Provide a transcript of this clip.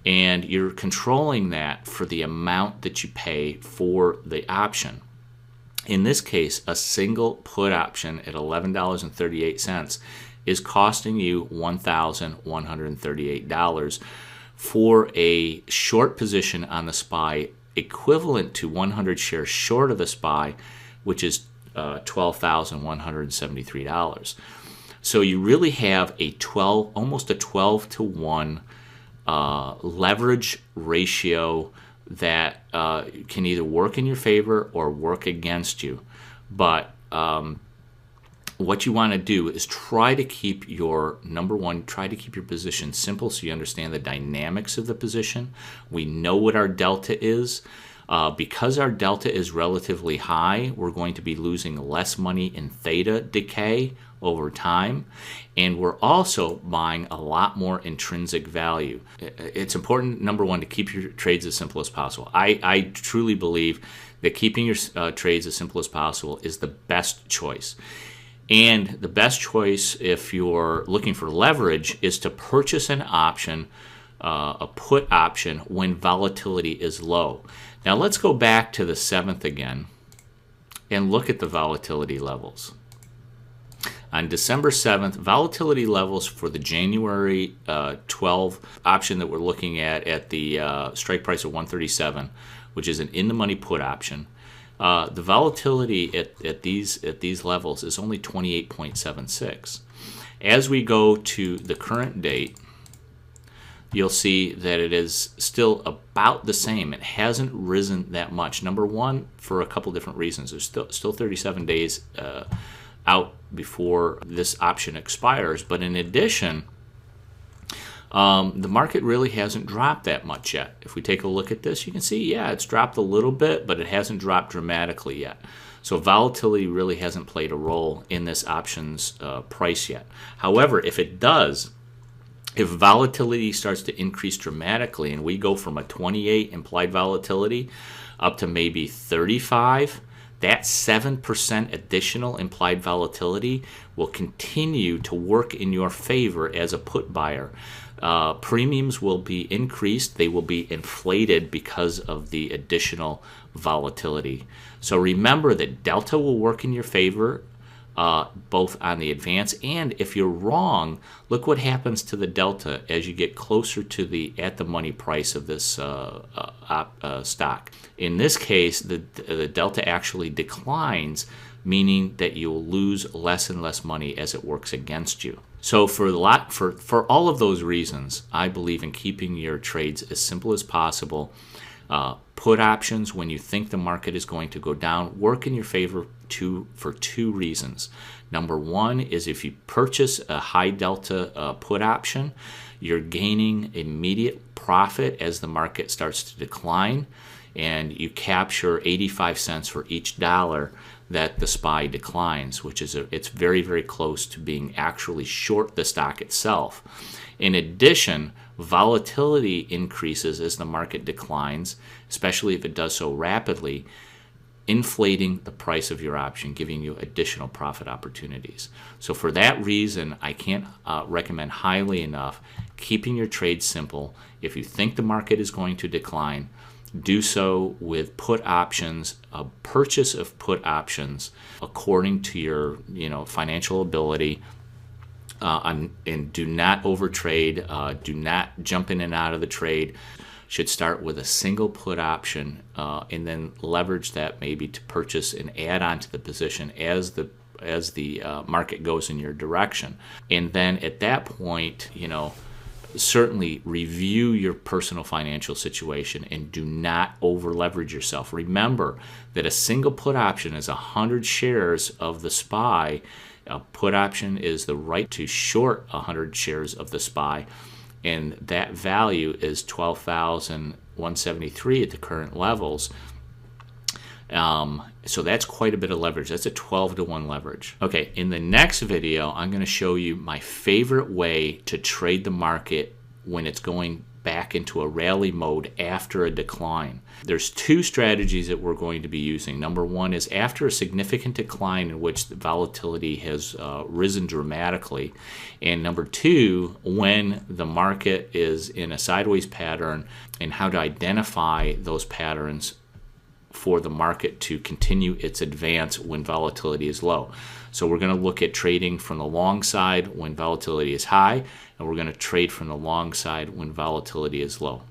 and you're controlling that for the amount that you pay for the option. In this case, a single put option at $11.38 is costing you $1,138 for a short position on the SPY, equivalent to 100 shares short of the SPY, which is $12,173. So you really have almost a 12 to 1 leverage ratio that can either work in your favor or work against you. But what you want to do is try to keep your position simple so you understand the dynamics of the position. We know what our delta is. Because our delta is relatively high, we're going to be losing less money in theta decay over time, and we're also buying a lot more intrinsic value. It's important, number one, to keep your trades as simple as possible. I truly believe that keeping your trades as simple as possible is the best choice. And the best choice, if you're looking for leverage, is to purchase an option, a put option, when volatility is low. Now let's go back to the 7th again and look at the volatility levels. On December 7th, volatility levels for the January 12 option that we're looking at the strike price of 137, which is an in-the-money put option, the volatility at these levels is only 28.76. As we go to the current date, you'll see that it is still about the same. It hasn't risen that much. Number one, for a couple different reasons. There's still 37 days out before this option expires. But in addition, the market really hasn't dropped that much yet. If we take a look at this, you can see, yeah, it's dropped a little bit, but it hasn't dropped dramatically yet. So volatility really hasn't played a role in this option's price yet. However, if it does, if volatility starts to increase dramatically and we go from a 28 implied volatility up to maybe 35, that 7% additional implied volatility will continue to work in your favor as a put buyer. Premiums will be increased. They will be inflated because of the additional volatility. So remember that delta will work in your favor, both on the advance, and if you're wrong, look what happens to the delta as you get closer to the at-the-money price of this stock. In this case, the delta actually declines, meaning that you'll lose less and less money as it works against you. So for all of those reasons, I believe in keeping your trades as simple as possible. Put options, when you think the market is going to go down, work in your favor for two reasons. Number one is if you purchase a high delta put option, you're gaining immediate profit as the market starts to decline, and you capture 85 cents for each dollar that the SPY declines, which is it's very, very close to being actually short the stock itself. In addition, volatility increases as the market declines, especially if it does so rapidly, inflating the price of your option, giving you additional profit opportunities. So for that reason, I can't recommend highly enough keeping your trades simple. If you think the market is going to decline, do so with put options, a purchase of put options according to your financial ability. And do not overtrade. Do not jump in and out of the trade. Should start with a single put option and then leverage that maybe to purchase and add on to the position as the market goes in your direction. And then at that point, certainly review your personal financial situation and do not over leverage yourself. Remember that a single put option is 100 shares of the SPY. A put option is the right to short 100 shares of the SPY, and that value is $12,173 at the current levels. So that's quite a bit of leverage. That's a 12 to 1 leverage. Okay, in the next video, I'm going to show you my favorite way to trade the market when it's going back into a rally mode after a decline. There's two strategies that we're going to be using. Number one is after a significant decline in which the volatility has risen dramatically. And number two, when the market is in a sideways pattern, and how to identify those patterns for the market to continue its advance when volatility is low. So we're going to look at trading from the long side when volatility is high, and we're going to trade from the long side when volatility is low.